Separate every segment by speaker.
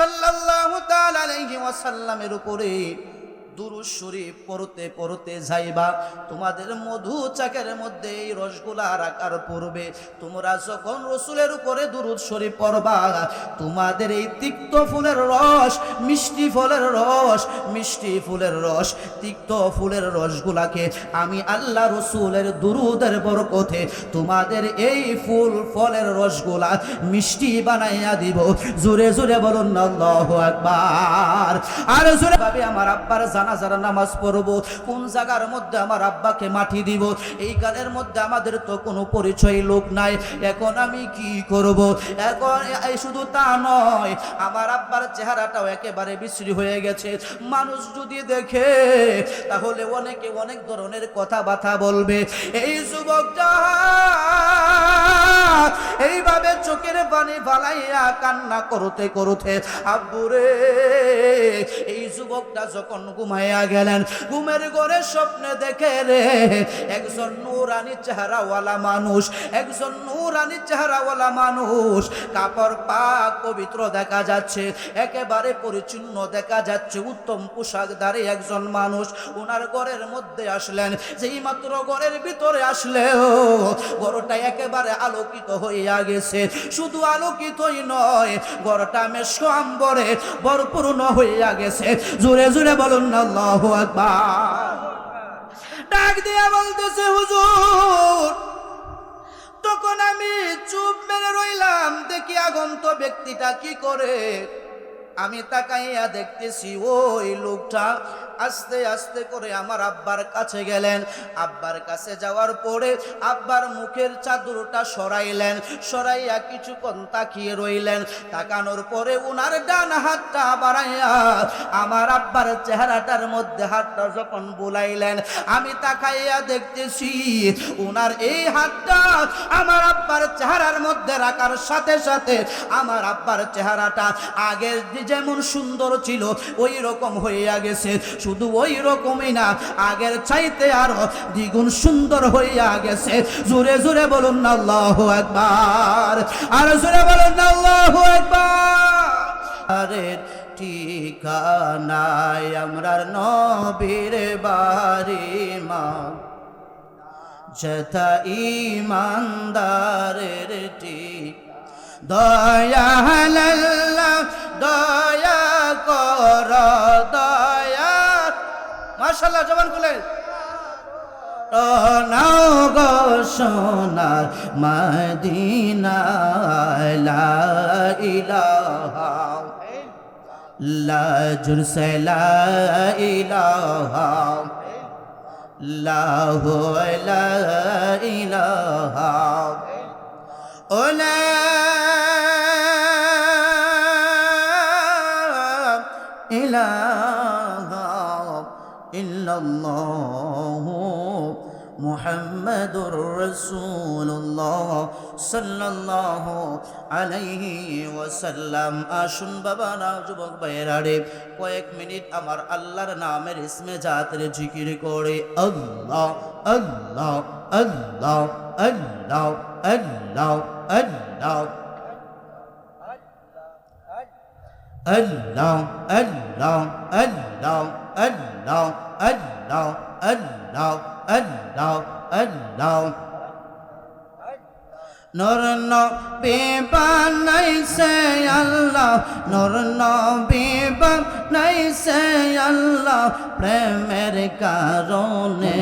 Speaker 1: সাল্লাল্লাহু তাআলা আলাইহি ওয়াসাল্লামের উপরে দুরূদ শরীফ পড়তে পড়তে যাইবা, তোমাদের মধু চাকের মধ্যে এই রসগোলার আকার পড়বে। তোমরা যখন রসুলের উপরে দুরূদ শরীফ পড়বা, তোমাদের এই তিক্ত ফুলের রস, মিষ্টি ফলের রস, মিষ্টি ফুলের রস, তিক্ত ফুলের রসগুলাকে আমি আল্লাহ রসুলের দুরূদের বরকতে তোমাদের এই ফুল ফলের রসগুলা মিষ্টি বানাইয়া দিব। জোরে জোরে বলুন না আল্লাহু আকবার। আর জোরে ভাবে আমার আব্বার জানাজার নামাজ পড়বো, কোন জায়গার মধ্যে আমার আব্বাকে মাটি দিব? এই গানের মধ্যে আমাদের তো কোনো পরিচয় লোক নাই, এখন আমি কি করব? এখন শুধু তা নয়, আমার আব্বার চেহারাটাও একেবারে বিশ্রী হয়ে গেছে। মানুষ যদি দেখে তাহলে অনেকে অনেক ধরনের কথাবার্তা বলবে। এই যুবকটা এইভাবে চোখের পানি ফালাইয়া কান্না করতে করতে আব্বুরে, এই যুবকটা যখন ঘুমাইয়া গেলেন, ঘুমের ঘরে স্বপ্নে দেখে রে একজন নূরানি চেহারাওয়ালা মানুষ, একজন নূরানি চেহারাওয়ালা মানুষ, কাপড় পাক পবিত্র দেখা যাচ্ছে, একেবারে পরিচ্ছন্ন দেখা যাচ্ছে, উত্তম পোশাকধারী একজন মানুষ ওনার ঘরের মধ্যে আসলেন। যেই মাত্র ঘরের ভিতরে আসলেও ঘরটা একেবারে আলোকিত হইয়া গেছে। শুধু আলোকিতই নয়, ঘরটা মেশো আম্বরে ভরপূর্ণ হইয়া গেছে। জোরে জোরে বলুন না আল্লাহু আকবার। ডাক দিয়া বলতেছে, হুজুর। তখন আমি চুপ মেরে রইলাম, দেখি আগন্ত ব্যক্তিটা কি করে। আমি তাকাইয়া দেখতেছি ওই লোকটা আস্তে আস্তে করে আমার আব্বার কাছে গেলেন। আব্বার কাছে যাওয়ার পরে আব্বার মুখের চাদরটা সরাইলেন, সরাইয়া কিছুক্ষণ তাকিয়ে রইলেন। তাকানোর পরে উনার ডান হাতটা বাড়াইয়া আমার আব্বার চেহারাটার মধ্যে হাতটা যখন বুলাইলেন, আমি তাকাইয়া দেখতেছি উনার এই হাতটা আমার আব্বার চেহারার মধ্যে রাখার সাথে সাথে আমার আব্বার চেহারাটা আগের যেমন সুন্দর ছিল ওই রকম হইয়া গেছে। শুধু ওই রকমই না, আগের চাইতে আরো দ্বিগুণ সুন্দর হইয়া গেছে। জোরে জোরে বলুন না আল্লাহু আকবার। আর জোরে বলুন না আল্লাহু আকবার। আরে ঠিকানায় আমরার নবীর বাড়ি মা, যেথা ইমানদারের ঠিক দয়া আল্লাহ দয়া কর দয়া। মাশাআল্লাহ, জবান খুলে নাও গো সোনার মদিনা, লা ইলাহা লা জুরসে লা ইলাহা লাহু লা ইলাহা ওলা ইলাহা ইল্লাল্লাহু মুহাম্মাদুর রাসূলুল্লাহ সাল্লাল্লাহু আলাইহি ওয়াসাল্লাম। আসুন বাবারা, যুবক ভাইয়েরা রে, কয়েক মিনিট আমার আল্লাহর নামের ইসমে জাতের জিকির করে আল্লাহ আল্লাহ আল্লাহ আল্লাহ আল্লাহ আল্লাহ আল্লাহ আল্লাহ আল্লাহ আল্লাহ আল্লাহ আল্লাহ আল্লাহ আল্লাহ। নূর নবী বানাইছে আল্লাহ, নূর নবী বানাইছে আল্লাহ, প্রেমের কারণে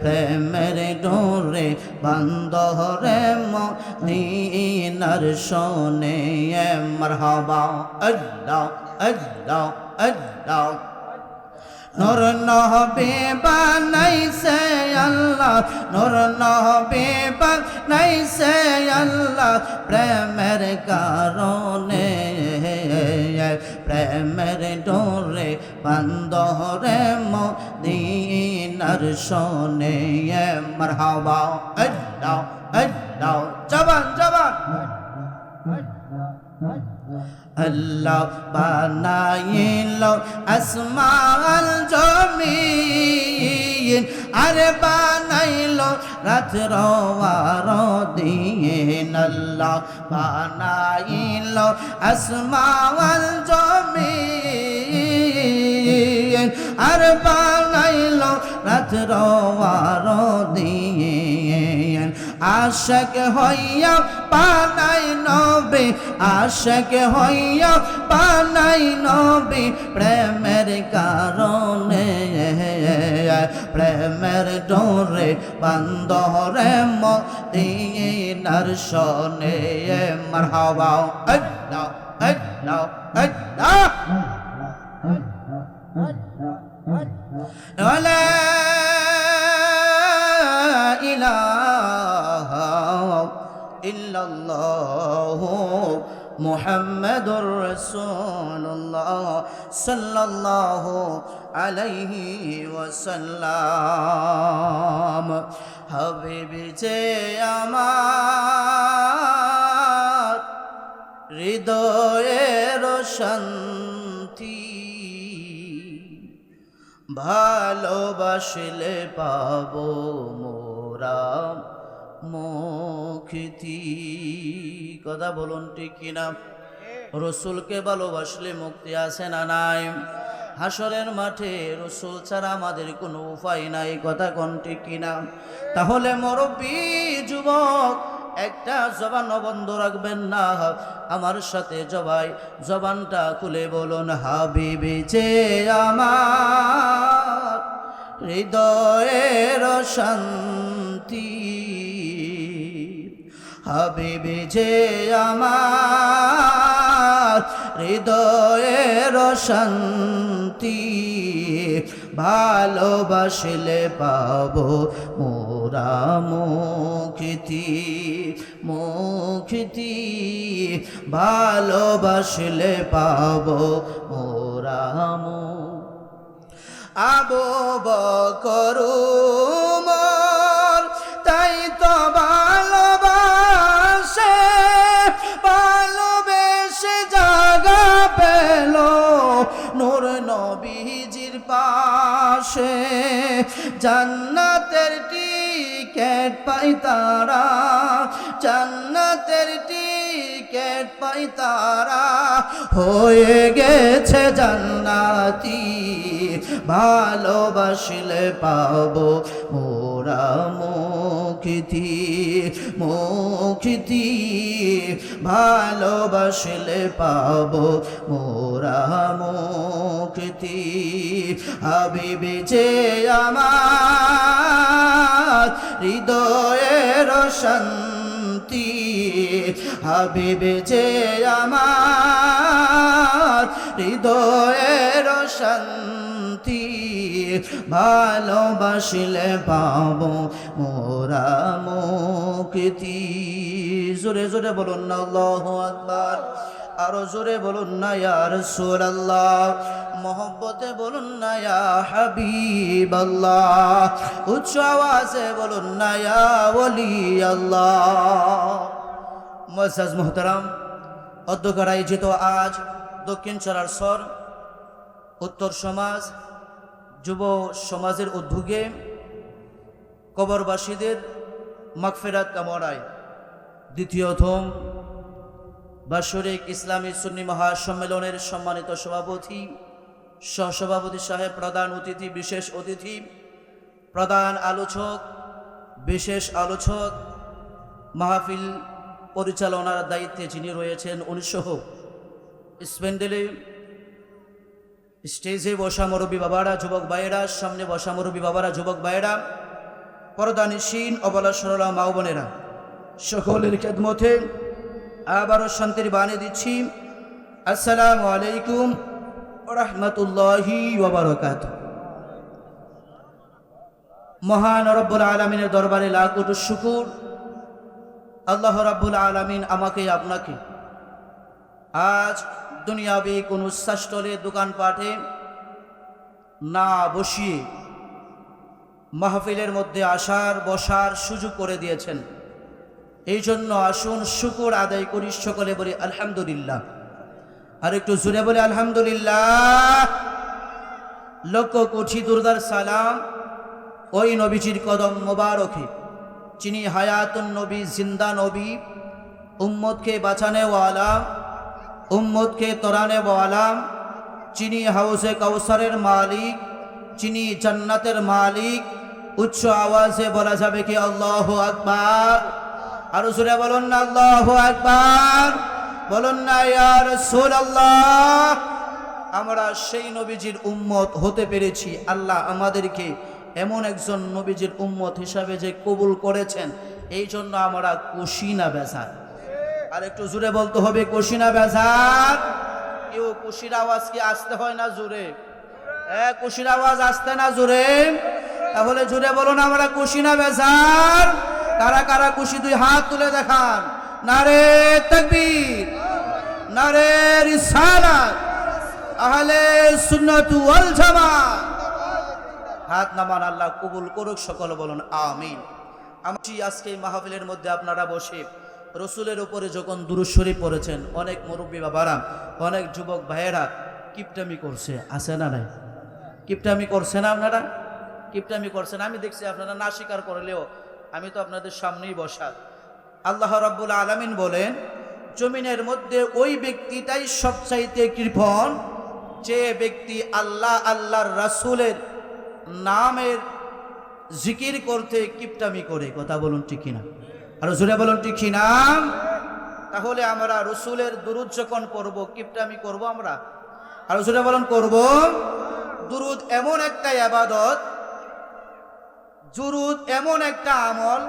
Speaker 1: প্রেমের ডোরে বান্দরে মদিনার শোনে। মারহাবা আল্লাহ আল্লাহ আল্লাহ। নূর নবী বানাইছে আল্লাহ, নূর নবী বানাইছে আল্লাহ, প্রেমের কারণে প্রেমের ডোরে বান্দরে মদিনার শোনে। মারহাবা আল্লাহ আল্লাহ। জবান জবান। আল্লাহ বানাইল আসমান জমিন, আরে বানাইলো রাত্র আর দিন আল্লাহ বানাইলো আসমান জমিন আর বানাইলো রাত্র আর দিন আশাক হইয়া বানাই নবী আশাক হইয়া বানাই নবী প্রেমের কারণে প্রেমের ডোরে বান্দরে মদিনার শনে মারহাবা আল্লাহ আল্লাহ আল্লাহ লা ইলাহা ইল্লাল্লাহ মুহাম্মাদুর রাসূলুল্লাহ সাল্লাল্লাহু আলাইহি ওয়াসাল্লাম হাবিবি যে আমার হৃদয়ের শান্তি ভালোবাসলে পাবো মোরা মুক্তি কথা বলুন ঠিক কিনা রসুলকে ভালোবাসলে মুক্তি আছে না নাই হাসরের মাঠে রসুল ছাড়া আমাদের কোনো উপায় নাই কথা কোন ঠিক কিনা তাহলে মুরব্বি যুবক একটা জবান বন্ধ রাখবেন না আমার সাথে জবানটা খুলে বলুন হাবিবি যে আমার হৃদয়ের শান্তি হাবিবি যে আমার হৃদয়ের শান্তি ভালোবাসলে পাবো মোরা মুক্তি মুক্তি ভালোবাসলে পাবো মোরা আবু বকর উমর তাই তো ভালোবেসে জাগা পেল নূর নবীজির পাশে জান্নাতের টিকেট পাই তারা জান্নাতের টিকেট পাই তারা হয়ে গেছে জান্নাতি ভালোবাসলে পাবো মোরা মুক্তি মুক্তি ভালোবাসলে পাবো মোরা মুক্তি হাবিবি যে আমার হৃদয়ের শান্তি হাবিবি যে আমার হৃদয়ের শান্তি ভালোবাসলে পাবো মোরা মুক্তি জোরে জোরে বলুন না আল্লাহু আকবার আরো জোরে বলুন না ইয়া রাসূলুল্লাহ মোহব্বতে বলুন না ইয়া হাবিবাল্লাহ উচ্চ আওয়াজে বলুন না ইয়া ওলি আল্লাহ মুআজ্জাজ মুহতারাম অধ্যক্ষ আয়োজিত আজ দক্ষিণ চরারসর উত্তর সমাজ যুব সমাজের উদ্যোগে কবরবাসীদের মাগফিরাত কামনায় দ্বিতীয়তম বাৎসরিক ইসলামী সুন্নি মহাসম্মেলনের সম্মানিত সভাপতি সহসভাপতি সাহেব প্রধান অতিথি বিশেষ অতিথি প্রধান আলোচক বিশেষ আলোচক মাহফিল পরিচালনার দায়িত্বে যিনি রয়েছেন উনিশশো স্পেন্ডেলে স্টেজে বসা মুরব্বী বাবারা যুবক ভাইয়েরা সামনে বসা মুরব্বী বাবারা যুবক ভাইয়েরা পর্দানিসীন অবলা সরলা মা বোনেরা সকলের খেদমতে আবারও শান্তির বাণী দিচ্ছি আসসালামু আলাইকুম ওয়া রাহমাতুল্লাহি ওয়া বারাকাতুহু মহান রব্বুল আলামিনের দরবারে লাখ কোটি শুকর আল্লাহ রাব্বুল আলামিন আমাকে আপনাকে আজ দুনিয়াবি কোন স্টলে দোকানপাটে না বসিয়ে মাহফিলের মধ্যে আসার বসার সুযোগ করে দিয়েছেন এই জন্য আসুন শুকর আদায় করি সকলে বলি আলহামদুলিল্লাহ আর একটু জোরে বলি আলহামদুলিল্লাহ লক্ষ কোটি দুরদার সালাম ওই নবীজির কদম মোবারকে, যিনি হায়াতুন নবী, জিন্দা নবী, উম্মতকে বাঁচানে ওয়ালা, উম্মতকে তরানে ওয়ালা, যিনি হাউজে কাউসারের মালিক, যিনি জান্নাতের মালিক। উচ্চ আওয়াজে বলা যাবে কি আল্লাহু আকবার? আর জোরে বলুন না আল্লাহু আকবার, বলুন না ইয়া রাসূলুল্লাহ। আমরা সেই নবীজির উম্মত হতে পেরেছি। আল্লাহ আমাদেরকে এমন একজন নবীজির উম্মত হিসাবে যে কবুল করেছেন, এই জন্য আমরা খুশি না বেজার? আর একটু জোরে বলতে হবে, খুশি না বেজার? কেউ খুশির আওয়াজ কি আসতে হয় না জোরে? খুশির আওয়াজ আসতে না জোরে? তাহলে জোরে বলুন আমরা খুশি না বেজার? কারা কারা খুশি দুই হাত তুলে দেখান। নারে তাকবীর, নারে রিসালাত, আহলে সুন্নাত ওয়াল জামাত। হাত নামান, আল্লাহ কবুল করুক, সকল বলুন আমিন। আমি আজকে এই মাহফিলের মধ্যে আপনারা বসে রসুলের উপরে যখন দুরূদ শরীফ পড়েছেন, অনেক মুরব্বী বাবারা, অনেক যুবক ভাইয়েরা কিপটামি করছে, আছে না নাই? কিপটামি করছে না আপনারা? কিপটামি করছেন, আমি দেখছি। আপনারা না স্বীকার করলেও আমি তো আপনাদের সামনেই বসা। আল্লাহ রাব্বুল আলামিন বলেন, জমিনের মধ্যে ওই ব্যক্তিটাই সবচাইতে কৃপণ যে ব্যক্তি আল্লাহ আল্লাহর রাসূলের নামের জিকির করতে কিপটামি করে। কথা বলুন ঠিক কিনা? আর জোরে বলুন ঠিক কিনা? তাহলে আমরা রসুলের দুরূদ যখন পড়ব, কিপটামি করব আমরা? আর জোরে বলুন করব? দুরূদ এমন একটা ইবাদত, দুরূদ এমন একটা আমল,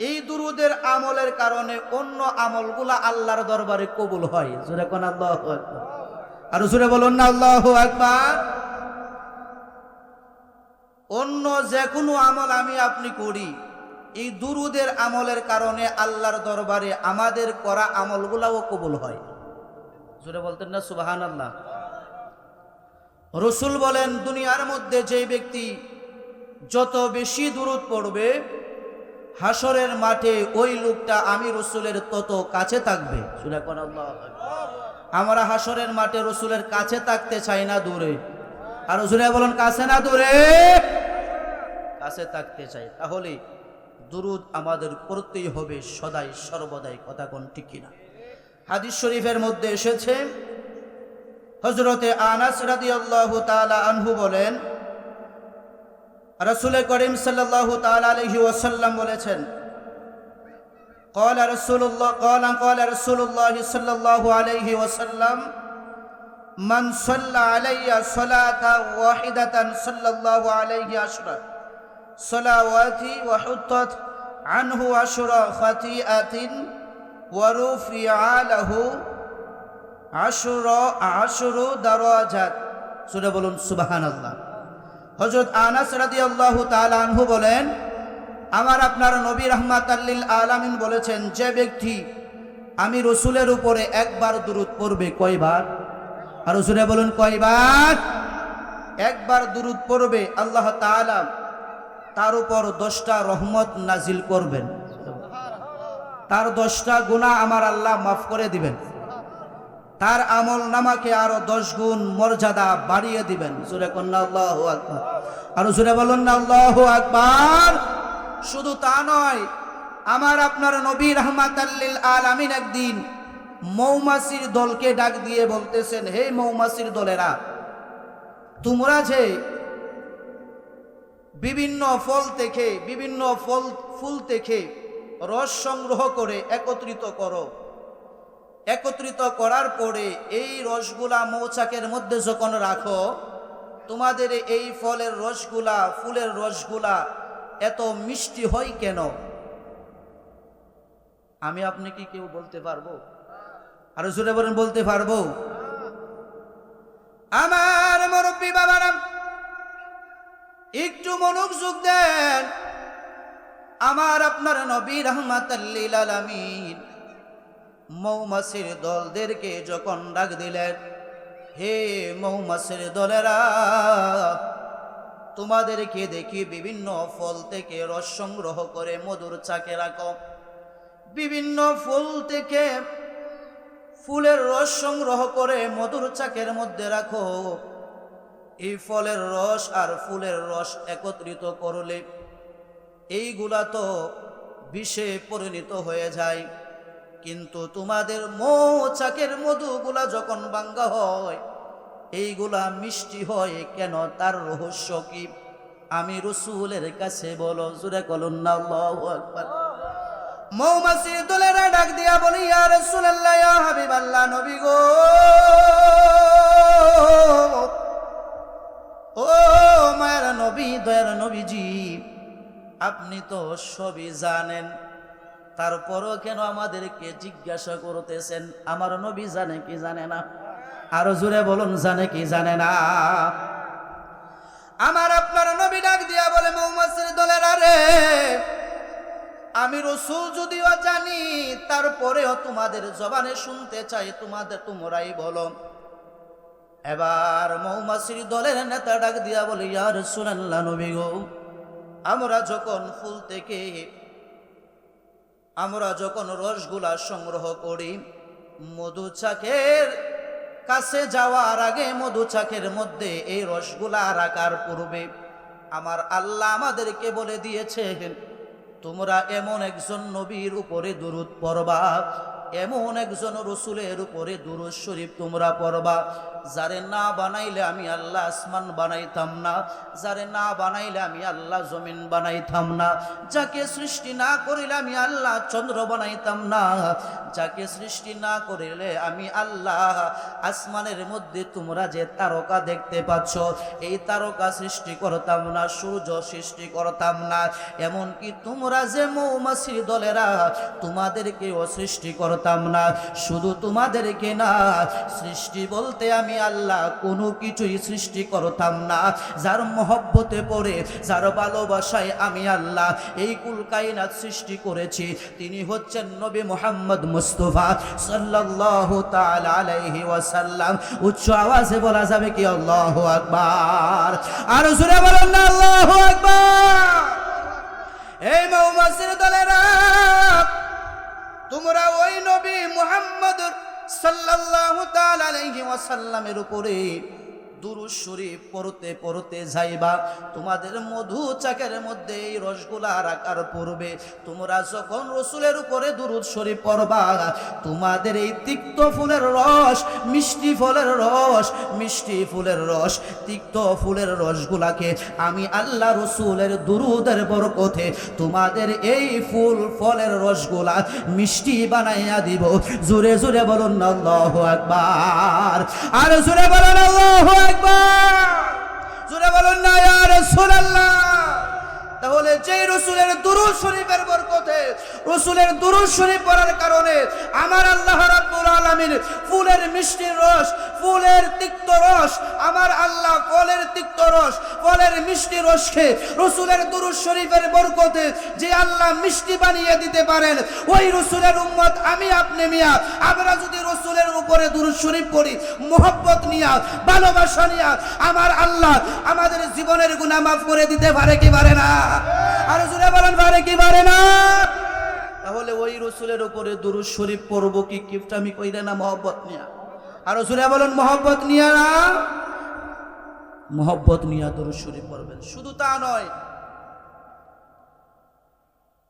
Speaker 1: এই দুরূদের আমলের কারণে অন্য আমলগুলা আল্লাহর দরবারে কবুল হয়। জোরে কোন আল্লাহু আকবার। আর জোরে বলুন না আল্লাহু আকবার। অন্য যে কোনো আমল আমি আপনি করি, এই দুরূদের আমলের কারণে আল্লাহর দরবারে আমাদের করা আমলগুলাও কবুল হয়। জোরে বলতেন না সুবহানাল্লাহ? রসুল বলেন, দুনিয়ার মধ্যে যে ব্যক্তি যত বেশি দুরূদ পড়বে, হাসরের মাঠে ওই লোকটা আমি রসুলের তত কাছে থাকবে। সুবহানাল্লাহ। আমরা হাসরের মাঠে রসুলের কাছে থাকতে চাই না দূরে? আর জোরে বলেন, কাছে না দূরে? কাছে থাকতে চাই। তাহলে দুরূদ আমাদের পড়তেই হবে সদাই সর্বদাই। কথা কোন ঠিক কিনা? হাদিস শরীফের মধ্যে এসেছে, হযরতে আনাস রাদিয়াল্লাহু তাআলা আনহু বলেন, রাসূল করিম সাল্লাল্লাহু তাআলা আলাইহি ওয়াসাল্লাম বলেছেন, قال رسول الله صلى الله عليه وسلم من صلى علي صلاة واحدة صلى الله عليه عشرة صلوات وحطت عنه عشر خطيئات ورفع له عشر درجات। সূরা বলুন সুবহানাল্লাহ। হযরত আনাস রাদিয়াল্লাহু তাআলা আনহু বলেন, আমার আপনার নবী রাহমাতাল লিল আলামিন বলেছেন, যে ব্যক্তি আমি রসুলের উপরে একবার দুরূদ পড়বে, কয়বার? আর রসুলে বলুন কয়বার? একবার দুরূদ পড়বে, আল্লাহ তাআলা তার উপর 10টা রহমত নাজিল করবেন। তার 10টা গুনাহ আমার আল্লাহ মাফ করে দিবেন। তার আমল নামাকে আরো 10 গুণ মর্যাদা বাড়িয়ে দিবেন। সূরা কন্যা আল্লাহু আকবার। আর সূরা বলুন না আল্লাহু আকবার। শুধু তা নয়, আমার আপনার নবী রাহমাতাল লিল আলামিন একদিন মৌমাছির দলকে ডাক দিয়ে বলতেছেন, হে মৌমাছির দলেরা, তোমরা যে বিভিন্ন ফল থেকে, বিভিন্ন ফুল থেকে রস সংগ্রহ করে একত্রিত করো, একত্রিত করার পরে এই রসগুলা মৌচাকের মধ্যে যখন রাখো, তোমাদের এই ফলের রসগুলা, ফুলের রসগুলা এত মিষ্টি হয় কেন? আমি আপনি কি কেউ বলতে পারবো? আর জোরে বলেন, বলতে পারবো? আমার মুরব্বী বাবারা একটু মনোযোগ দেন। আমার আপনার নবী রাহমাতাল লিল আলামিন মৌমাছির দলদেরকে যখন ডাক দিলেন, হে মৌমাছির দলেরা, তোমাদেরকে দেখি বিভিন্ন ফল থেকে রস সংগ্রহ করে মধুর চাকে রাখো, বিভিন্ন ফুল থেকে ফুলের রস সংগ্রহ করে মধুর চাকের মধ্যে রাখো, এই ফলের রস আর ফুলের রস একত্রিত করলে এইগুলা তো বিষে পরিণত হয়ে যায়, কিন্তু তোমাদের মৌচাকের মধুগুলা যখন ভাঙ্গা হয় এইগুলা মিষ্টি হয় কেন? তার রহস্য কি? আমি রাসূলের কাছে বলো, জোরে বলুন না আল্লাহু আকবার। মৌমাছির দলেরা ডাক দিয়া বলি, ইয়া রাসূলুল্লাহ, ইয়া হাবিবাল্লাহ, নবী গো, ও মায়ের নবী, দয়ার নবীজি, আপনি তো সবই জানেন, তারপরও কেন আমাদেরকে জিজ্ঞাসা করতেছেন আমার নবী জানে কি জানে না? আরো জোরে বলুন, জানে কি জানে না? আমার আপনার নবী ডাক দিয়া বলে, মৌমাছির দলেরা রে, আমি রাসূল যদিও জানি, তারপরেও তোমাদের জবানে শুনতে চাই, তোমরাই বলো। এবার মৌমাছির দলের নেতা ডাক দিয়া বলে, ইয়া রাসূলুল্লাহ, নবী গো, আমরা যখন রসগুলা সংগ্রহ করি, মধুচাকের কাছে যাওয়ার আগে মধুচাকের মধ্যে এই রসগুলা রাখার পূর্বে আমার আল্লাহ আমাদেরকে বলে দিয়েছেন, তোমরা এমন একজন নবীর উপরে দুরূদ পড়বা, এমন একজন রাসূলের উপরে দুরূদ শরীফ তোমরা পড়বা, যারে না বানাইলে আমি আল্লাহ আসমান বানাইতাম না, যারে না বানাইলে আমি আল্লাহ জমিন বানাইতাম না, যাকে সৃষ্টি না করিলে আমি আল্লাহ চন্দ্র বানাইতাম না, যাকে সৃষ্টি না করিলে আমি আল্লাহ আসমানের মধ্যে তোমরা যে তারকা দেখতে পাচ্ছ এই তারকা সৃষ্টি করতাম না, সূর্য সৃষ্টি করতাম না, এমনকি তোমরা যে মৌমাছির দলেরা তোমাদেরকেও সৃষ্টি করতাম না। শুধু তোমাদেরকে না, সৃষ্টি বলতে আমি আল্লাহ কোনো কিছুই সৃষ্টি করতাম না, যার মহব্বতে পড়ে, যার ভালোবাসায় আমি আল্লাহ এই কুল কায়নাত সৃষ্টি করেছি, তিনি হচ্ছেন নবী মুহাম্মদ মুস্তাফা সাল্লাল্লাহু তাআলা আলাইহি ওয়াসাল্লাম। উচ্চ আওয়াজে বলা যাবে কি আল্লাহু আকবার? আর জোরে বলুন না আল্লাহু আকবার। এই মৌমাছির দলেরা, তোমরা ওই নবী মুহাম্মদ সাল্লাল্লাহু তাআলা আলাইহি ওয়াসাল্লামের উপরে দুরূদ শরীফ পড়তে পড়তে যাইবা, তোমাদের মধু চাকের মধ্যে এই রসগুলা রাখার পূর্বে তোমরা যখন রাসূলের উপরে দুরূদ শরীফ পড়বা, তোমাদের এই তিক্ত ফুলের রস, মিষ্টি ফুলের রস, তিক্ত ফুলের রসগুলাকে আমি আল্লাহ রাসূলের দুরূদের বরকতে তোমাদের এই ফুল ফলের রসগুলা মিষ্টি বানাইয়া দিব। জোরে জোরে বলুন আল্লাহু আকবার। আর জোরে বলুন আল্লাহু আকবার। জোরে বলুন না ইয়া রাসূলুল্লাহ। তাহলে যে রাসূলের দুরূদ শরীফের বরকতে, রাসূলের দুরূদ শরীফ পড়ার কারণে আমার আল্লাহ রাব্বুল আলামিন ফুলের মিষ্টি রস, ফুলের তিক্ত রস, আমার আল্লাহ ফলের তিক্ত রস, ফলের মিষ্টি রসকে রাসূলের দুরূদ শরীফের বরকতে যে আল্লাহ মিষ্টি বানিয়ে দিতে পারেন, ওই রাসূলের উম্মত আমি আপনি মিয়া, আমরা যদি রাসূলের উপরে দুরূদ শরীফ পড়ি মোহব্বত নিয়া, ভালোবাসা নিয়া, আমার আল্লাহ আমাদের জীবনের গুনাহ মাফ করে দিতে পারে কি পারে না? আর জোরে বলেন, পারে কি পারে না? তাহলে ওই রাসূলের উপরে দুরূদ শরীফ পড়ব কি কিফটামি কইরা না মোহব্বত নিয়া? আর জোরে বলেন, মোহব্বত নিয়া না? মোহব্বত নিয়া দুরূদ শরীফ পড়বেন। শুধু তা নয়,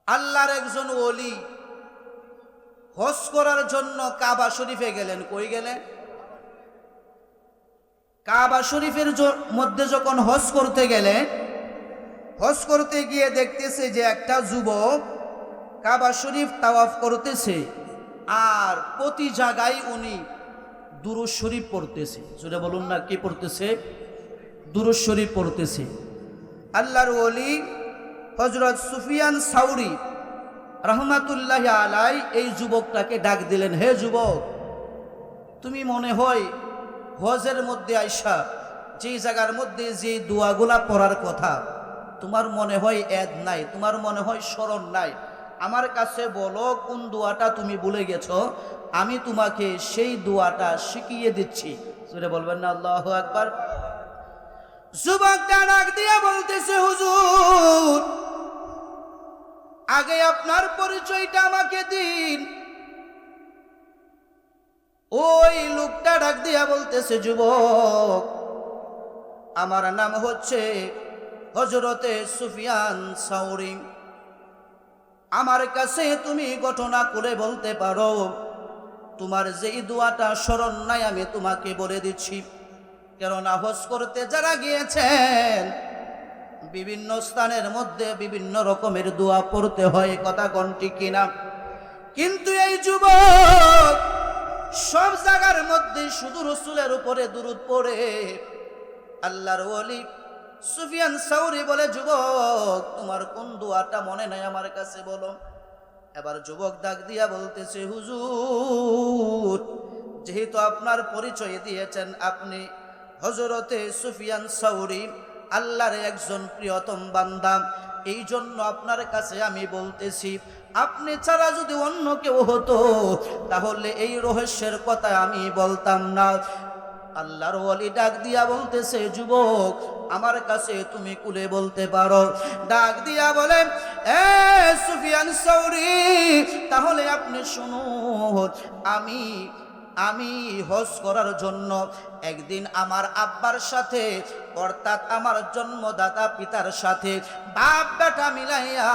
Speaker 1: আল্লাহর একজন ওলি হজ করার জন্য কাবা শরীফে গেলেন। কই গেলেন? কাবা শরীফের মধ্যে যখন হজ করতে গেলেন, হজ করতে গিয়ে দেখতেছে যে একটা যুবক কাবা শরীফ তাওয়াফ করতেছে, আর প্রতি জায়গায় উনি দুরূদ শরীফ পড়তেছে। জোরে বলুন না, কি পড়তেছে? দুরূদ শরীফ পড়তেছে। আল্লাহর ওলি হযরত সুফিয়ান সাউরি রাহমাতুল্লাহি আলাইহি এই যুবকটাকে ডাক দিলেন, হে যুবক, তুমি মনে হয় হজের মধ্যে আইসা যেই জায়গার মধ্যে যে দোয়াগুলা পড়ার কথা, তোমার মনে হয় এদ নাই, তোমার মনে হয় স্মরণ নাই, আমার কাছে বলো কোন দোয়াটা তুমি ভুলে গেছো, আমি তোমাকে সেই দোয়াটা শিখিয়ে দিচ্ছি। জোরে বলবেন না আল্লাহু আকবার। যুবকটা ডাক দিয়ে বলতেছে, হুজুর, আগে আপনার পরিচয়টা আমাকে দিন। ওই লোকটা ডাক দিয়া বলতেছে, যুবক, আমার নাম হচ্ছে হযরতে সুফিয়ান সাউরি। আমার কাছে তুমি ঘটনা করে বলতে পারো। তোমার যেই দোয়াটা স্মরণ নাই আমি তোমাকে বলে দিচ্ছি। কেননা হজ করতে যারা গিয়েছেন বিভিন্ন স্থানের মধ্যে বিভিন্ন রকমের দোয়া পড়তে হয়, কথা কোন ঠিক কিনা? কিন্তু এই যুবক সব জায়গার মধ্যে শুধু রাসূলের উপরে দুরূদ পড়ে। আল্লাহর ওলি সুফিয়ান সাউরি বলে, যুবক তোমার কোন দোয়াটা মনে নাই আমার কাছে বলো। এবার যুবক ডাক দিয়া বলতেছে, হুজুর যেহেতু আপনার পরিচয় দিয়েছেন আপনি হযরতে সুফিয়ান সাউরি আল্লাহর একজন প্রিয়তম বান্দা, এই জন্য আপনার কাছে আমি বলতেছি, আপনি ছাড়া যদি অন্য কেউ হতো তাহলে এই রহস্যের কথা আমি বলতাম না। আল্লাহর ওলি ডাক দিয়া বলতেছে, যুবক আমার কাছে তুমি কুলে বলতে পারো। ডাক দিয়া বলে, এ সুফিয়ান সাউরি তাহলে আপনি শুনুন, আমি হজ করার জন্য একদিন আমার আব্বার সাথে অর্থাৎ আমার জন্মদাতা পিতার সাথে বাপ বেটা মিলাইয়া,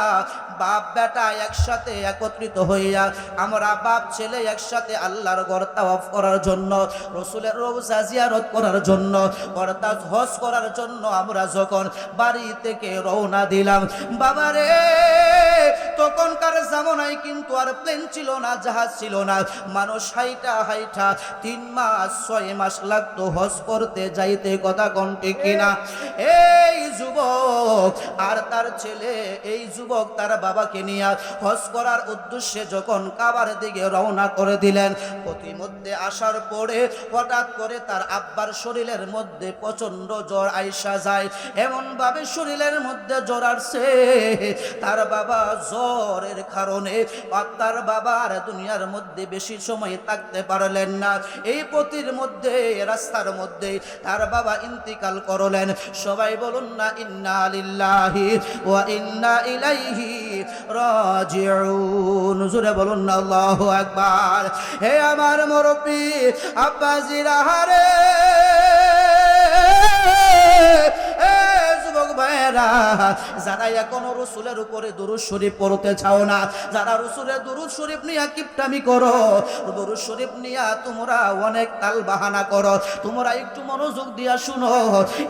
Speaker 1: বাপ বেটা একসাথে একত্রিত হইয়া আমরা বাপ ছেলে একসাথে আল্লাহর ঘর তাওয়াফ করার জন্য, রাসূলের রওজা জিয়ারত করার জন্য অর্থাৎ হজ করার জন্য আমরা যখন বাড়ি থেকে রওনা দিলাম, বাবারে তখনকার জামানায় কিন্তু আর প্লেন ছিল না, জাহাজ ছিল না, মানুষ হাইটা 3 মাস 6 মাস লাগতো হজ করতে যাইতে, কথা কোন ঠিক কিনা? এই যুবক আর তার ছেলে, এই যুবক তার বাবাকে নিয়ে হজ করার উদ্দেশ্যে যখন কাবার দিকে রওনা করে দিলেন, প্রতিমধ্যে আসার পরে হঠাৎ করে তার আব্বার শরীরের মধ্যে প্রচন্ড জ্বর আইসা যায়। এমন ভাবে শরীরের মধ্যে জ্বর আসছে, তার বাবা জ্বরের কারণে তার বাবার দুনিয়ার মধ্যে বেশি সময় থাকতে পারলেন না। এই পথের মধ্যে রাস্তার মধ্যে তার বাবা ইন্তিকাল করলেন। সবাই বলুন না ইন্না লিল্লাহি ওয়া ইন্না ইলাইহি রাজিউন, জোরে বলুন না আল্লাহু আকবার। হে আমার মুরব্বি আব্বাজিরা হারে, যুবক ভাইয়েরা যারা এখনো রাসূলের উপরে দুরূদ শরীফ পড়তে চাও না, যারা রাসূলের দুরূদ শরীফ নিয়ে কিপটামি করো, দুরূদ শরীফ নিয়ে তোমরা অনেক তাল বাহানা করো, তোমরা একটু মনোযোগ দিয়া শুনো।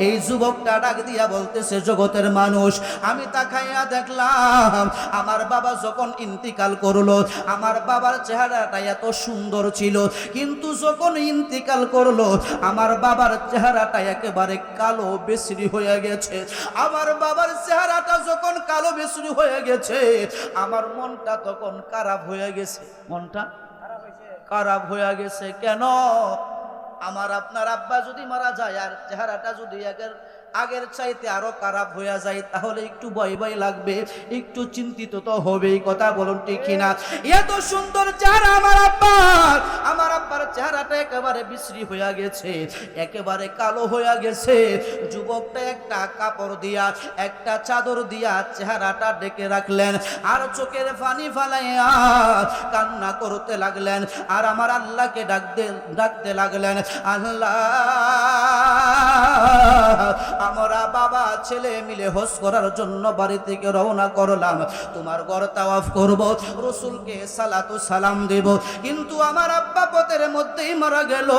Speaker 1: এই যুবকটা ডাক দিয়া বলতেছে, জগতের মানুষ আমি তাকাইয়া দেখলাম আমার বাবা যখন ইন্তিকাল করলো, আমার বাবার চেহারাটা এত সুন্দর ছিল, কিন্তু যখন ইন্তিকাল করলো আমার বাবার চেহারাটা একেবারে কালো বেসরি হয়ে গেছে। আমার বাবার চেহারাটা যখন কালো বেসরি হয়ে গেছে, আমার মনটা তখন খারাপ হয়ে গেছে। মনটা খারাপ হয়ে গেছে কেন? আমার আপনার আব্বা যদি মারা যায় আর চেহারাটা যদি আগের চাইতে আরো খারাপ হয়ে যায়, তাহলে একটু ভয় ভয় লাগবে, একটু চিন্তিত তো হবেই, কথা বলুন ঠিক কিনা? এত সুন্দর চেহারা আমার আব্বার চেহারাটা একেবারে বিশ্রী হয়ে গেছে, একেবারে কালো হয়ে গেছে। যুবকটা একটা কাপড় দিয়া, একটা চাদর দিয়া চেহারাটা ঢেকে রাখলেন, আর চোখের পানি ফালাইয়া কান্না করতে লাগলেন, আর আমার আল্লাহকে ডাকতে লাগলেন, আল্লাহ আমরা বাবা ছেলে মিলে হজ করার জন্য বাড়ি থেকে রওনা করলাম, তোমার ঘর তাওয়াফ করব, রাসূলকে সালাতু সালাম দেব, কিন্তু আমার আব্বা পথের মধ্যেই মারা গেল,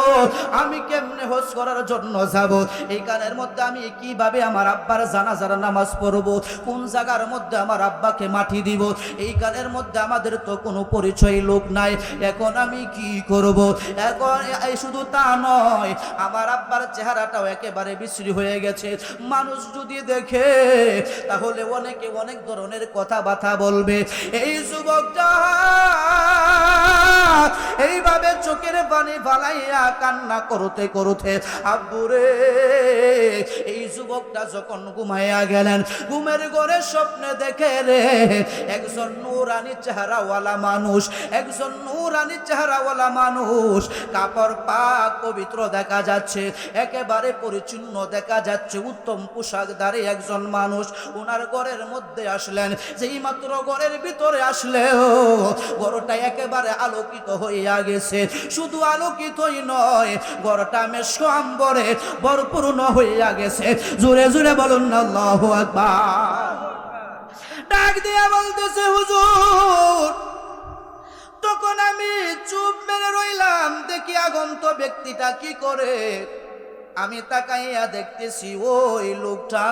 Speaker 1: আমি কেমনে হজ করার জন্য যাব? এই কানের মধ্যে আমি কিভাবে আমার আব্বার জানাজার নামাজ পড়ব? কোন জায়গার মধ্যে আমার আব্বাকে মাটি দিব? এই কানের মধ্যে আমাদের তো কোনো পরিচয় লোক নাই, এখন আমি কি করব? এখন শুধু তা নয়, আমার আব্বার চেহারাটাও একেবারে বিশ্রী হয়ে গেছে, মানুষ যদি দেখে তাহলে অনেকে অনেক ধরনের কথাবার্তা বলবে। এই যুবকটা এইভাবে চোখের পানি ফালাইয়া কান্না করতে করতে, আব্বুরে এই যুবকটা যখন ঘুমাইয়া গেলেন, ঘুমের ঘরে স্বপ্নে দেখে রে একজন নূরানি চেহারাওয়ালা মানুষ, একজন নূরানি চেহারাওয়ালা মানুষ, কাপড় পাক পবিত্র দেখা যাচ্ছে, একেবারে পরিচ্ছন্ন দেখা যাচ্ছে, উত্তম পোশাকধারী একজন মানুষ ওনার ঘরের মধ্যে আসলেন। যেই মাত্র ঘরের ভিতরে আসলেও ঘরটা একেবারে আলোকিত হইয়া হইয়া গেছে, শুধু আলোকিতই নয়, ঘরটা মেশো আম্বরে ভরপূর্ণ হইয়া গেছে। জোরে জোরে বলুন না আল্লাহু আকবার। ডাক দিয়া বলতেছে হুজুর, তখন আমি চুপ মেরে রইলাম, দেখি আগন্ত ব্যক্তিটা কি করে। আমি তাকাইয়া দেখতেছি ওই লোকটা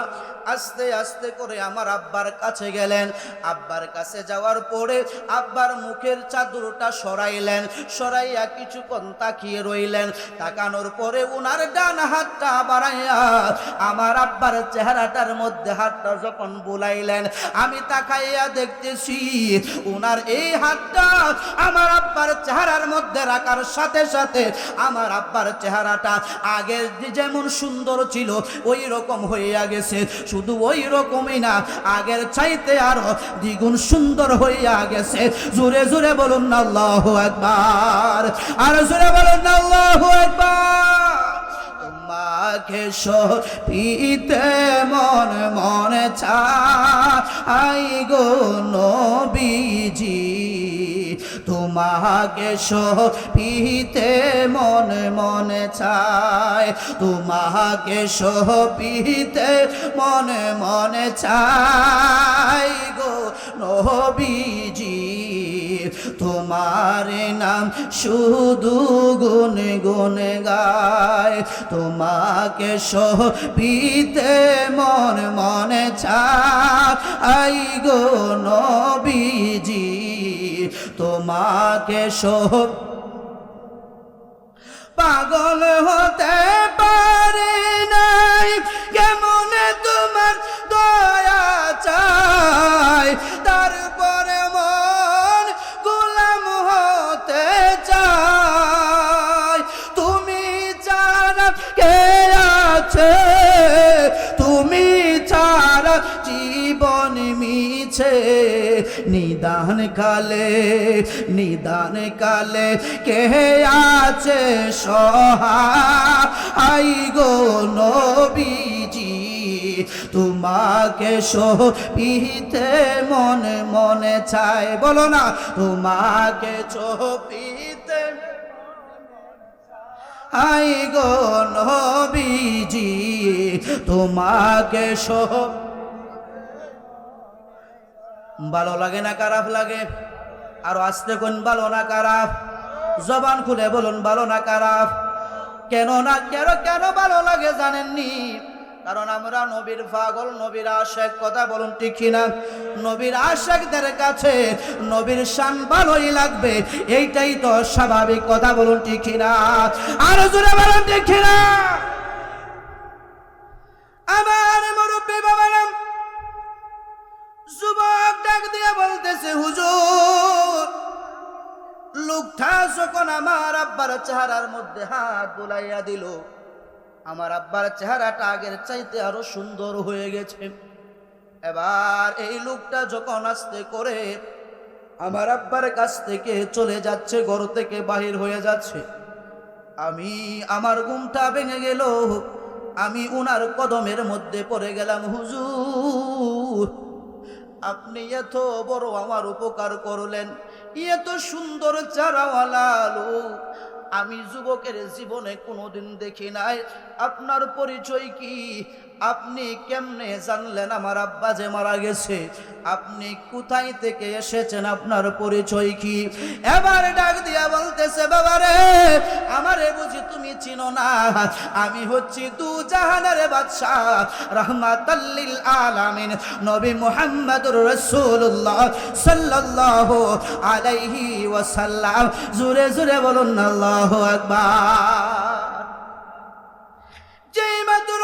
Speaker 1: আস্তে আস্তে করে আমার আব্বার কাছে গেলেন। আব্বার কাছে যাওয়ার পরে আব্বার মুখের চাদরটা সরাইলেন, সরাইয়া কিছুক্ষণ তাকিয়ে রইলেন। তাকানোর পরে উনার ডান হাতটা বাড়াইয়া আমার আব্বার চেহারাটার মধ্যে হাতটা যখন বুলাইলেন, আমি তাকাইয়া দেখতেছি উনার এই হাতটা আমার আব্বার চেহারার মধ্যে রাখার সাথে সাথে আমার আব্বার চেহারাটা আগের যেমন সুন্দর ছিল ওই রকম হইয়া গেছে। শুধু ওই রকমই না, আগের চাইতে আরো দ্বিগুণ সুন্দর হইয়া গেছে। জোরে জোরে বলুন না আল্লাহু আকবার, আর জোরে বলুন না আল্লাহু আকবার। তোমাকে সপিতে মন মনে চাই গো নবীজি, তোমাকে সপিতে মন মনে চায়, তোমাকে সপিতে মনে মনে চাই গো নবীজি, তোমার নাম শুধু গুনে গুনে গায়, তোমাকে সপিতে মন মনে চাই গো নবীজি, তোমাকে সব পাগল হতে পারে নাই, কেমন তোমার দয়া চাই, তারপরে মন গোলাম হতে চাই, তুমি ছাড়া কে আছে, তুমি ছাড়া জীবন মিছে, নিদান কালে কে আছে সহায় গো নবীজি, তোমাকে সপিতে মনে মনে চায়। বলো না, তোমাকে সপিতে আই গো নবীজি, তোমাকে ভালো লাগে না খারাপ লাগে? আর আস্তে কোন ভালো না খারাপ? জবান খুলে বলুন ভালো না খারাপ? কেন না, কেন ভালো লাগে জানেননি? কারণ আমরা নবীর পাগল, নবীর আশিক। কথা বলুন ঠিক কিনা? নবীর আশিকদের কাছে নবীর শান ভালোই লাগবে, এইটাই তো স্বাভাবিক। কথা বলুন ঠিক কিনা? আর জোরে বলুন ঠিক কিনা? আমার মুরব্বি বাবারা, যুবক ডাক দিয়ে বলতেছে হুজুর, লোকটা যখন আমার আব্বার চেহারার মধ্যে হাত বুলাইয়া দিল, আমার আব্বার চেহারাটা আগের চাইতে আরো সুন্দর হয়ে গেছে। এবার এই লোকটা যখন আস্তে করে আমার আব্বার কাছ থেকে চলে যাচ্ছে, ঘর থেকে বাহির হয়ে যাচ্ছে, আমার ঘুমটা ভেঙে গেল, আমি উনার কদমের মধ্যে পড়ে গেলাম। হুজুর, আপনি এত বড় আমার উপকার করলেন, এত সুন্দর চারাওয়ালা লোক আমি যুবকের জীবনে কোনোদিন দেখি নাই। আপনার পরিচয় কি? আপনি কেমনে জানলেন আমার আব্বা যে মারা গেছে? আপনি কোথায় থেকে এসেছেন? আপনার পরিচয় কি? এবার ডাক দিয়া বলতেছে, বাবারে, আমারে বুঝি তুমি চিনো না? আমি হচ্ছি দু জাহানের বাদশাহ, রাহমাতাল লিল আলামিন, নবী মুহাম্মদুর রাসূলুল্লাহ সাল্লাল্লাহু আলাইহি ওয়াসাল্লাম। জোরে জোরে বলুন আল্লাহু আকবার। যেই মাত্র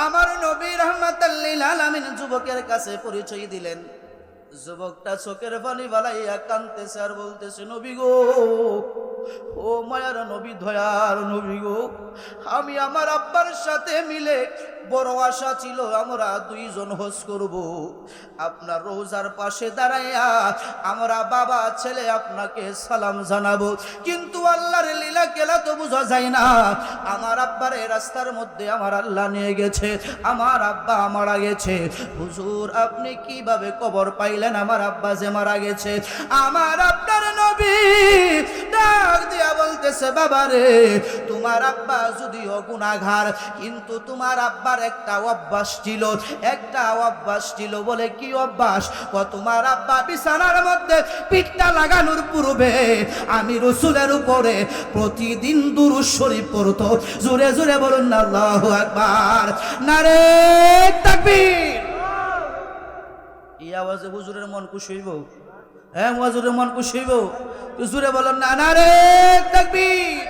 Speaker 1: আমার নবী রাহমাতাল লিল আলামিন যুবকের কাছে পরিচয় দিলেন, যুবকটা চোখের পানি বালাইয়া কাঁদতেছে আর বলতেছে, নবী গো, ও মায়ার নবী, দয়ার নবী গো, আমি আমার আব্বার সাথে মিলে বড় আশা ছিল আমরা দুইজন হজ করব। আপনার রোজার পাশে দাঁড়াইয়া আমরা বাবা ছেলে আপনাকে সালাম জানাবো, কিন্তু আল্লাহর লীলা খেলা তো বোঝা যায় না। আমার আব্বার এই রাস্তার মধ্যে আমার আল্লাহ নিয়ে গেছে, আমার আব্বা মারা গেছে। হুজুর, আপনি কিভাবে খবর পাইলেন আমার আব্বা যে মারা গেছে? আমার আপনার নবী ডাক দিয়া বলতেছে, বাবা রে, তোমার আব্বা যদিও গুনাহগার, কিন্তু তোমার আব্বার একটা অভ্যাস ছিল, বলে কি অভ্যাস? তোমার আব্বা বিছানার মধ্যে পিঠটা লাগানোর পূর্বে আমি রাসূলের উপরে প্রতিদিন দুরূদ শরীফ পড়তো। জোরে জোরে বলুন না আল্লাহু আকবার, নারে তাকবীর। এই আওয়াজে হুজুরের মন খুশি হইব? হ্যাঁ, হুজুরের মন খুশি হইব? জোরে বলুন না, নারে তাকবীর,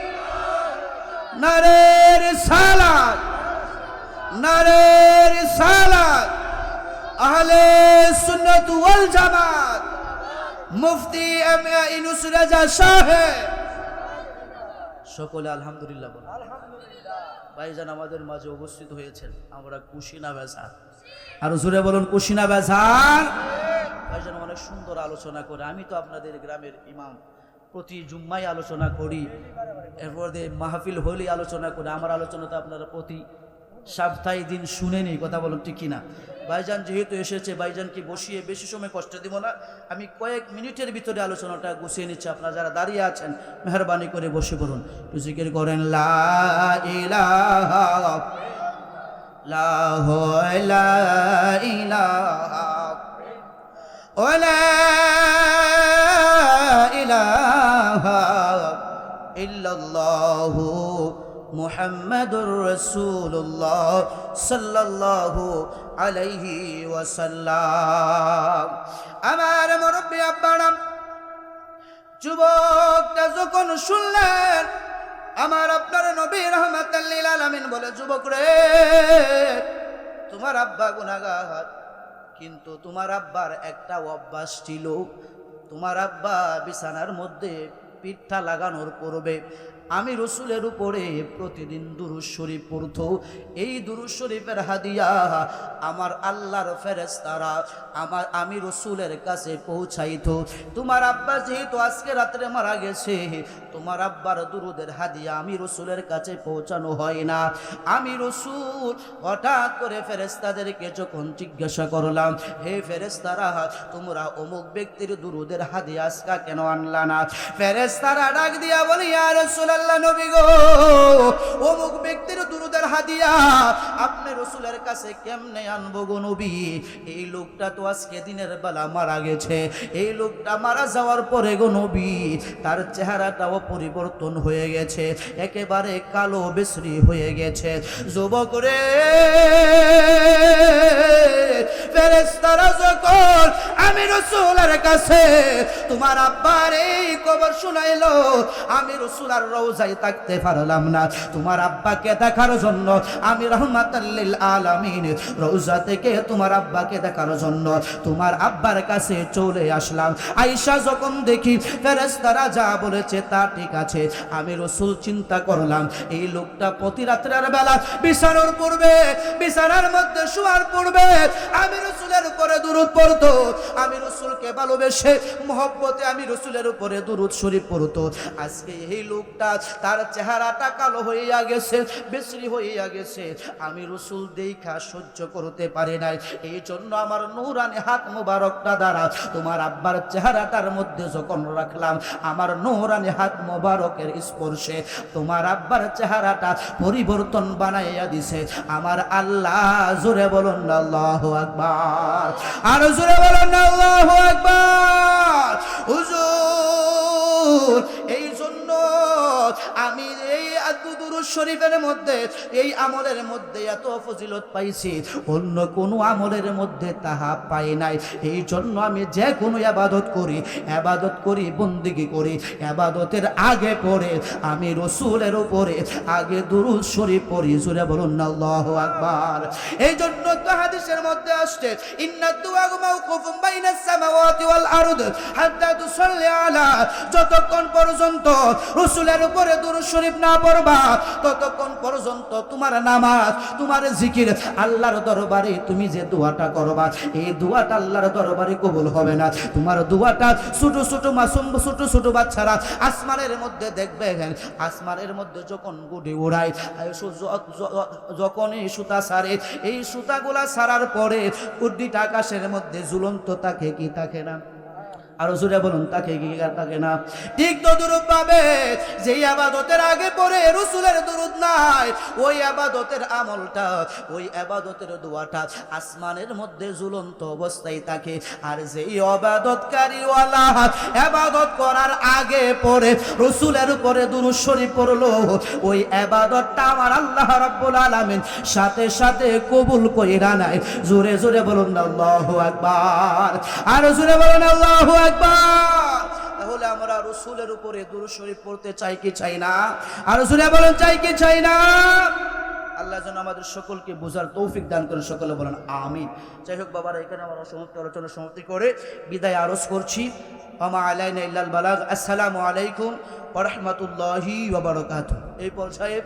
Speaker 1: নারে রিসালাত, নারে রিসালাত, আহলে সুন্নাত ওয়াল জামাত, মুফতি এম এ ইউনূস রাজা সাহেব। সকলে আলহামদুলিল্লাহ বলুন। ভাইজান আমাদের মাঝে উপস্থিত হয়েছেন, আমরা খুশি না বেজার? আর জোরে বলুন, খুশি না বেজার? ভাইজান অনেক সুন্দর আলোচনা করে। আমি তো আপনাদের গ্রামের ইমাম, প্রতি জুম্মায় আলোচনা করি, এরপর মাহফিল হলেই আলোচনা করি। আমার আলোচনা তো আপনারা প্রতি সপ্তাহে দিন শুনেনি, কথা বলুন ঠিক কিনা? ভাইজান যেহেতু এসেছে, ভাইজানকে বসিয়ে বেশি সময় কষ্ট দিব না, আমি কয়েক মিনিটের ভিতরে আলোচনাটা গুছিয়ে নিচ্ছি। আপনারা যারা দাঁড়িয়ে আছেন মেহরবানি করে বসে পড়ুন, জিকির করেন লা ইলাহা লা ইলাহা ওয়ালা ইলাহা ইল্লাল্লাহু মুহাম্মাদুর রাসূলুল্লাহ সাল্লাল্লাহু আলাইহি ওয়াসাল্লাম। আমার মুরব্বি আব্বারা যুবকটা যখন শুনলেন আমার আপনার নবী রাহমাতাল লিল আলামিন বলে, যুবক রে, তোমার আব্বা গুনাহগার, কিন্তু তোমার আব্বার একটা অভ্যাস ছিল। তোমার আব্বা বিছানার মধ্যে পিঠটা লাগানোর পূর্বে আমি রাসূলের উপরে প্রতিদিন দুরূদ শরীফ পড়তো। এই দুরূদ শরীফের হাদিয়া আমার আল্লাহর ফেরেশতারা আমি রাসূলের কাছে পৌঁছাইতো। তোমার আব্বা যেহেতু আজকে রাতে মারা গেছে, তোমার আব্বার দুরূদের হাদিয়া আমি রাসূলের কাছে পৌঁছানো হয় না। আমি রাসূল হঠাৎ করে ফেরেশতাদেরকে যখন জিজ্ঞাসা করলাম, হে ফেরেশতারা, তোমরা অমুক ব্যক্তির দুরূদের হাদিয়া আজকে কেন আনলা না? ফেরেশতারা ডাক দিয়া বলি, ইয়া রাসূলুল্লাহ, নবী গো, অমুক ব্যক্তির দুরূদের হাদিয়া আপনি রাসূলের কাছে কেমনে আনবো গো নবী? এই লোকটা তো আজকে দিনের বেলা মারা গেছে। এই লোকটা মারা যাওয়ার পরে গো নবী, তার চেহারাটাও পরিবর্তন হয়ে গেছে, একেবারে কালো বিশ্রী হয়ে গেছে। যুবক রে, ফেরেশতারা যখন আমি রাসূলের কাছে তোমার আব্বার এই খবর শুনাইলো, আমি রাসূল আর রওজায় থাকতে পারলাম না। তোমার আব্বাকে দেখার জন্য আমি রাহমাতাল লিল আলামিন রওজা থেকে তোমার আব্বাকে দেখার জন্য তোমার আব্বার কাছে চলে আসলাম। আয়েশা যখন দেখি ফেরেশতারা যা বলেছে তা ঠিক আছে, আমি রাসূল চিন্তা করলাম এই লোকটা প্রতি রাতের বেলা বিছানার মধ্যে শোয়ার পূর্বে আমি রাসূলের উপরে দুরূদ পড়তো। আমি রাসূলকে ভালোবেসে মহব্বতে আমি রাসূলের উপরে দুরূদ শরীফ পড়তো। আজকে এই লোকটা তার চেহারাটা কালো হইয়া গেছে, বিশ্রী হইয়া গেছে। আমি রাসূল দেখা সহ্য করতে পারি নাই। এই জন্য আমার নূরানি হাত মোবারকটা দ্বারা তোমার আব্বার চেহারাটার মধ্যে যখন রাখলাম, আমার নূরানি হাত মোবারকের স্পর্শে তোমার আব্বার চেহারাটা পরিবর্তন বানাইয়া দিছে আমার আল্লাহ। জোরে বলুন না আল্লাহু আকবার, আর জোরে বলুন না আল্লাহু আকবার। হুজুর, এই জন্য আমি এই দুরূদ শরীফের মধ্যে, এই আমলের মধ্যে এত ফজিলত পাইছি, অন্য কোনো আমলের মধ্যে তাহা পাই নাই। এই জন্য আমি যে কোনো ইবাদত করি, বন্দেগী করি, ইবাদতের আগে পড়ে আমি রাসূলের উপরে আগে দুরূদ শরীফ পড়ি। জোরে বলুন না আল্লাহু আকবার। এই জন্য তো হাদিসের মধ্যে আসছে, ইন্নাদ দুআ মাওকুফুন বাইনাস সামাওয়াতি ওয়াল আরদ হাত্তা তুসাল্লি আলা, যতক্ষণ পর্যন্ত রাসূলের উপরে দুরূদ শরীফ না পড়বা, ততক্ষণ পর্যন্ত তোমার নামাজ, তোমার জিকির আল্লাহর দরবারে তুমি যে দোয়াটা করবা, এই দোয়াটা আল্লাহর দরবারে কবুল হবে না। তোমার দোয়াটা ছোট ছোট মাসুম ছোট ছোট বাচ্চারা আসমানের মধ্যে দেখবে, আসমানের মধ্যে যখন গুড়ি উড়ায়, যখন এই সুতা ছাড়ে, এই সুতাগুলা ছাড়ার পরে উড্ডিটা আকাশের মধ্যে ঝুলন্ত থাকে কি থাকে না? আর জোরে বলুন তাকে কি তাকে না? ঠিক তো দুরূপ পাবে যেই আবাদতের আগে পরে রাসূলের দরুদ নাই, ওই আবাদতের আমলটা, ওই আবাদতের দোয়াটা আসমানের মধ্যে ঝুলন্ত অবস্থায় থাকে। আর যেই ইবাদতকারী ওয়ালা ইবাদত করার আগে পরে রাসূলের উপরে দুরূদ শরীফ পড়লো, ওই ইবাদতটা আমার আল্লাহ রাব্বুল আলামিন সাথে সাথে কবুল কইরা নাই। জোরে জোরে বলুন আল্লাহু আকবার, আর জোরে বলুন আল্লাহু আকবার। তাহলে আমরা রাসূলের উপরে দুরূদ শরীফ পড়তে চাই কি চাই না? আর জোরে বলেন চাই কি চাই না? আল্লাহ যেন আমাদের সকলকে বোঝার তৌফিক দান করেন, সকলে বলেন আমিন। যাই হোক বাবারা, এখানে আমরা সমস্ত আলোচনা সমাপ্তি করে বিদায় আরজ করছি। ওমা আলাইনা ইল্লাল বালাগ। আসসালামু আলাইকুম ওয়া রাহমাতুল্লাহি ওয়া বারাকাতুহু। এই পর্যায়ে